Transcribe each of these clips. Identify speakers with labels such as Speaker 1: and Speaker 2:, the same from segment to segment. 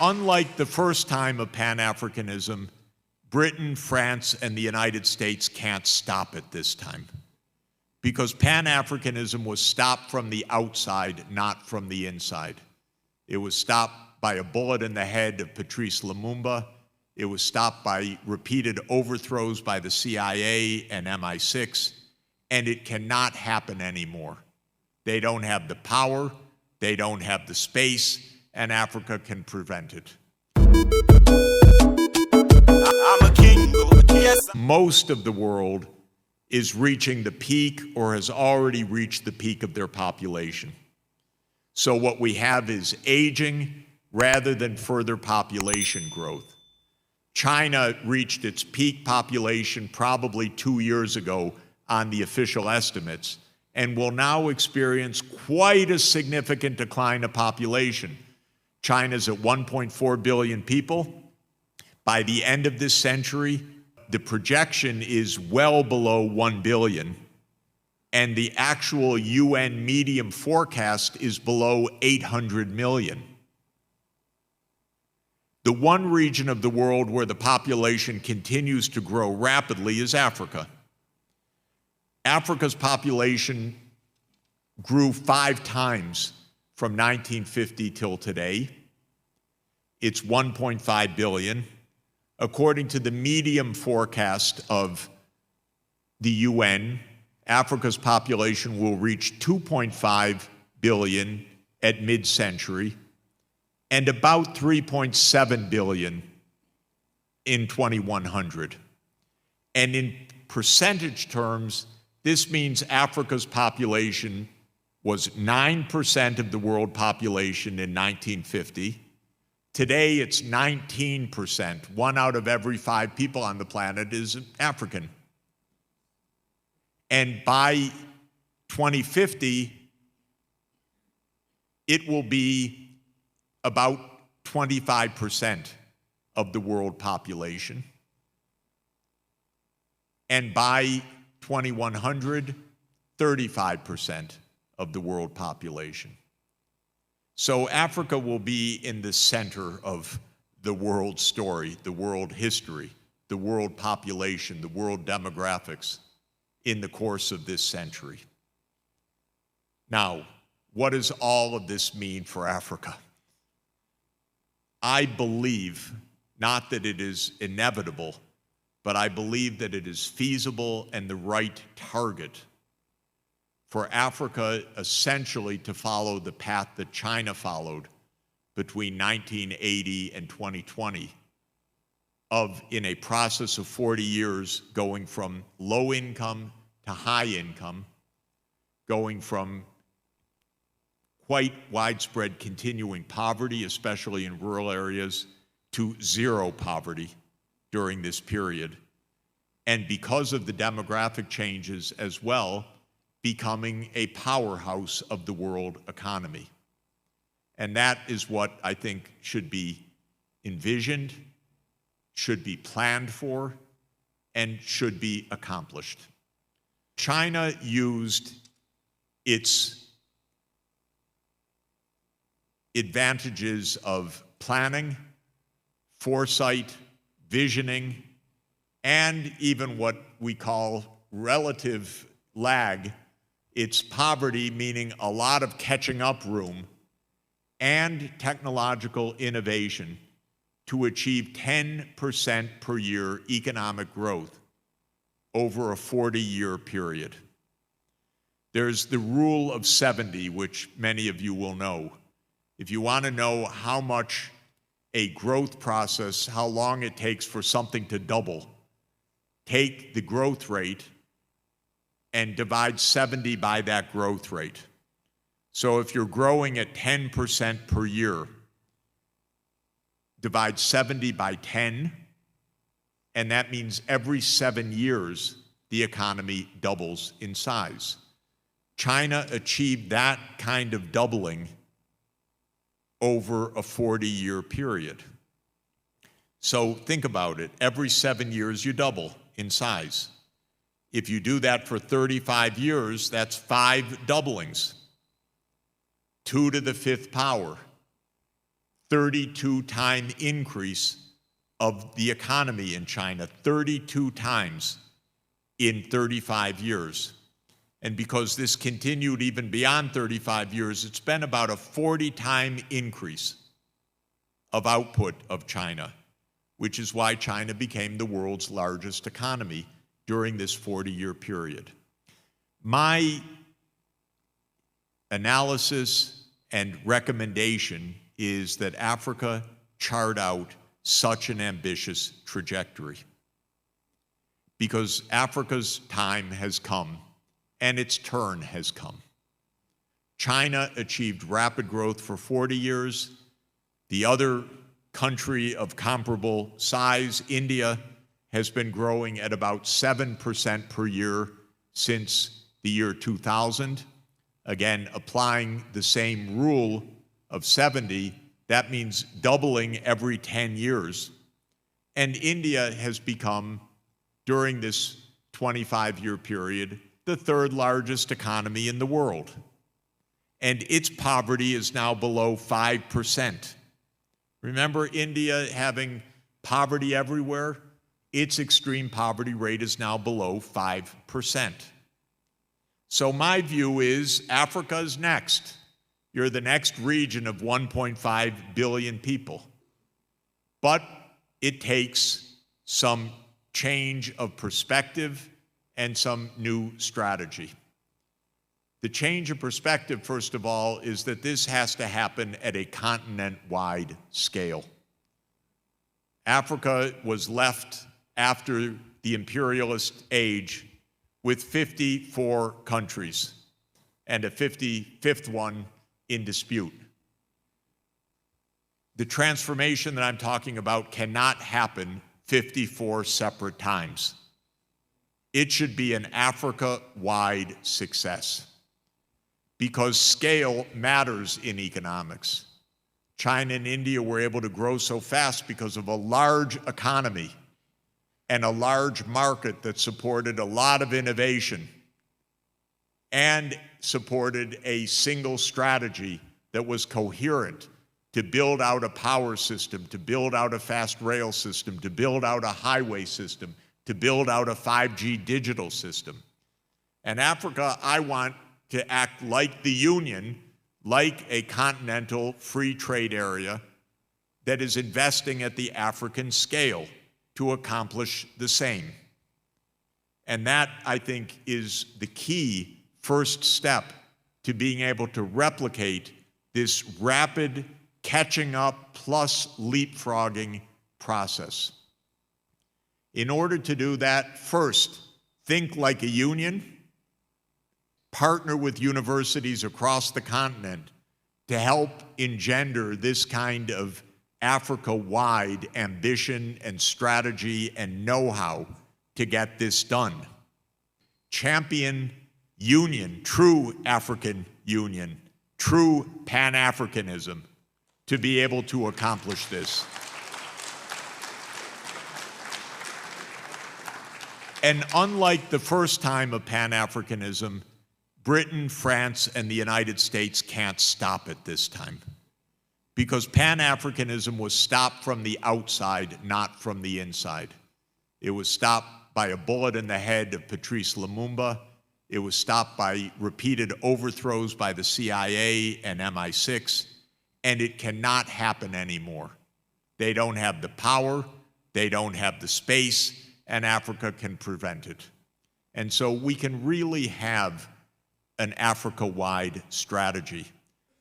Speaker 1: Unlike the first time of Pan-Africanism, Britain, France, and the United States can't stop it this time, because Pan-Africanism was stopped from the outside, not from the inside. It was stopped by a bullet in the head of Patrice Lumumba. It was stopped by repeated overthrows by the CIA and MI6, and it cannot happen anymore. They don't have the power, they don't have the space, and Africa can prevent it.
Speaker 2: I'm a king, yes.
Speaker 1: Most of the world is reaching the peak or has already reached the peak of their population. So what we have is aging rather than further population growth. China reached its peak population probably 2 years ago on the official estimates, and will now experience quite a significant decline of population. China's at 1.4 billion people. By the end of this century, the projection is well below 1 billion, and the actual UN medium forecast is below 800 million. The one region of the world where the population continues to grow rapidly is Africa. Africa's population grew 5 times from 1950 till today. It's 1.5 billion. According to the medium forecast of the UN, Africa's population will reach 2.5 billion at mid-century and about 3.7 billion in 2100. And in percentage terms, this means Africa's population was 9% of the world population in 1950. Today, it's 19%. 1 out of every 5 people on the planet is African. And by 2050, it will be about 25% of the world population. And by 2100, 35% of the world population. So Africa will be in the center of the world story, the world history, the world population, the world demographics in the course of this century. Now, what does all of this mean for Africa? I believe, not that it is inevitable, but I believe that it is feasible and the right target for Africa essentially to follow the path that China followed between 1980 and 2020, in a process of 40 years going from low income to high income, going from quite widespread continuing poverty, especially in rural areas, to zero poverty during this period. And because of the demographic changes as well, becoming a powerhouse of the world economy. And that is what I think should be envisioned, should be planned for, and should be accomplished. China used its advantages of planning, foresight, visioning, and even what we call relative lag. It's poverty, meaning a lot of catching up room, and technological innovation to achieve 10% per year economic growth over a 40-year period. There's the rule of 70, which many of you will know. If you want to know how much a growth process, how long it takes for something to double, take the growth rate and divide 70 by that growth rate. So if you're growing at 10% per year, divide 70 by 10, and that means every 7 years, the economy doubles in size. China achieved that kind of doubling over a 40-year period. So think about it. Every 7 years, you double in size. If you do that for 35 years, that's 5 doublings. 2 to the 5th power. 32-time increase of the economy in China, 32 times in 35 years. And because this continued even beyond 35 years, it's been about a 40-time increase of output of China, which is why China became the world's largest economy during this 40-year period. My analysis and recommendation is that Africa chart out such an ambitious trajectory, because Africa's time has come and its turn has come. China achieved rapid growth for 40 years. The other country of comparable size, India, has been growing at about 7% per year since the year 2000. Again, applying the same rule of 70, that means doubling every 10 years. And India has become, during this 25-year period, the third largest economy in the world. And its poverty is now below 5%. Remember India having poverty everywhere? Its extreme poverty rate is now below 5%. So my view is Africa is next. You're the next region of 1.5 billion people. But it takes some change of perspective and some new strategy. The change of perspective, first of all, is that this has to happen at a continent-wide scale. Africa was left after the imperialist age with 54 countries and a 55th one in dispute. The transformation that I'm talking about cannot happen 54 separate times. It should be an Africa-wide success, because scale matters in economics. China and India were able to grow so fast because of a large economy and a large market that supported a lot of innovation and supported a single strategy that was coherent to build out a power system, to build out a fast rail system, to build out a highway system, to build out a 5G digital system. And Africa, I want to act like the Union, like a continental free trade area that is investing at the African scale to accomplish the same. And that, I think, is the key first step to being able to replicate this rapid catching up plus leapfrogging process. In order to do that, first, think like a union, partner with universities across the continent to help engender this kind of Africa-wide ambition and strategy and know-how to get this done. Champion union, true African union, true Pan-Africanism to be able to accomplish this. And unlike the first time of Pan-Africanism, Britain, France, and the United States can't stop it this time, because Pan-Africanism was stopped from the outside, not from the inside. It was stopped by a bullet in the head of Patrice Lumumba. It was stopped by repeated overthrows by the CIA and MI6, and it cannot happen anymore. They don't have the power, they don't have the space, and Africa can prevent it. And so we can really have an Africa-wide strategy.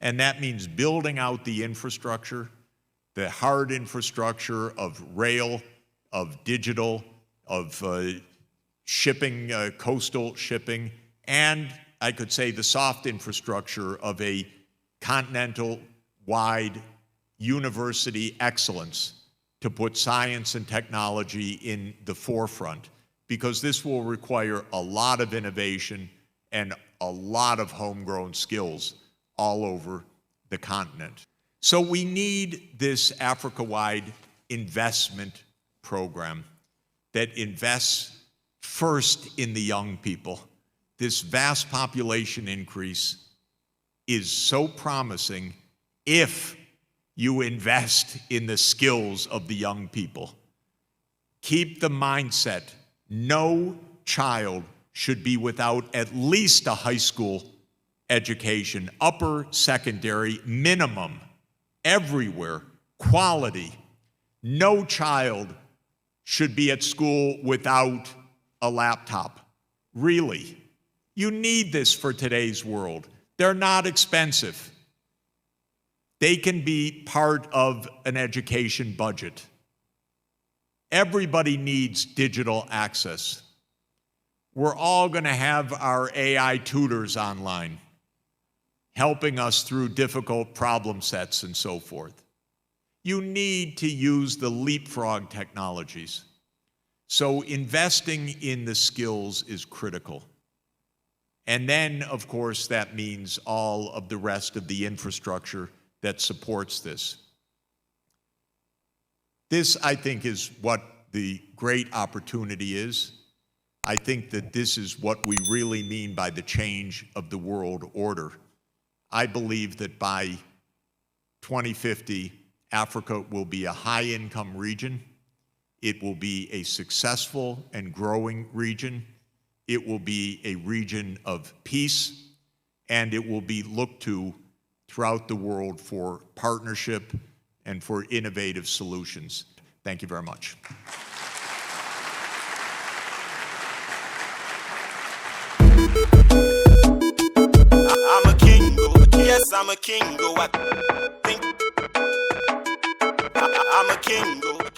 Speaker 1: And that means building out the infrastructure, the hard infrastructure of rail, of digital, of shipping, coastal shipping, and I could say the soft infrastructure of a continental-wide university excellence to put science and technology in the forefront, because this will require a lot of innovation and a lot of homegrown skills all over the continent. So we need this Africa-wide investment program that invests first in the young people. This vast population increase is so promising if you invest in the skills of the young people. Keep the mindset, no child should be without at least a high school education, upper secondary, minimum, everywhere, quality. No child should be at school without a laptop. Really. You need this for today's world. They're not expensive. They can be part of an education budget. Everybody needs digital access. We're all going to have our AI tutors online, helping us through difficult problem sets and so forth. You need to use the leapfrog technologies. So investing in the skills is critical. And then, of course, that means all of the rest of the infrastructure that supports this. This, I think, is what the great opportunity is. I think that this is what we really mean by the change of the world order. I believe that by 2050, Africa will be a high-income region. It will be a successful and growing region. It will be a region of peace, and it will be looked to throughout the world for partnership and for innovative solutions. Thank you very much.
Speaker 2: I'm a king, oh, yes, I'm a king, oh, I'm a king, oh.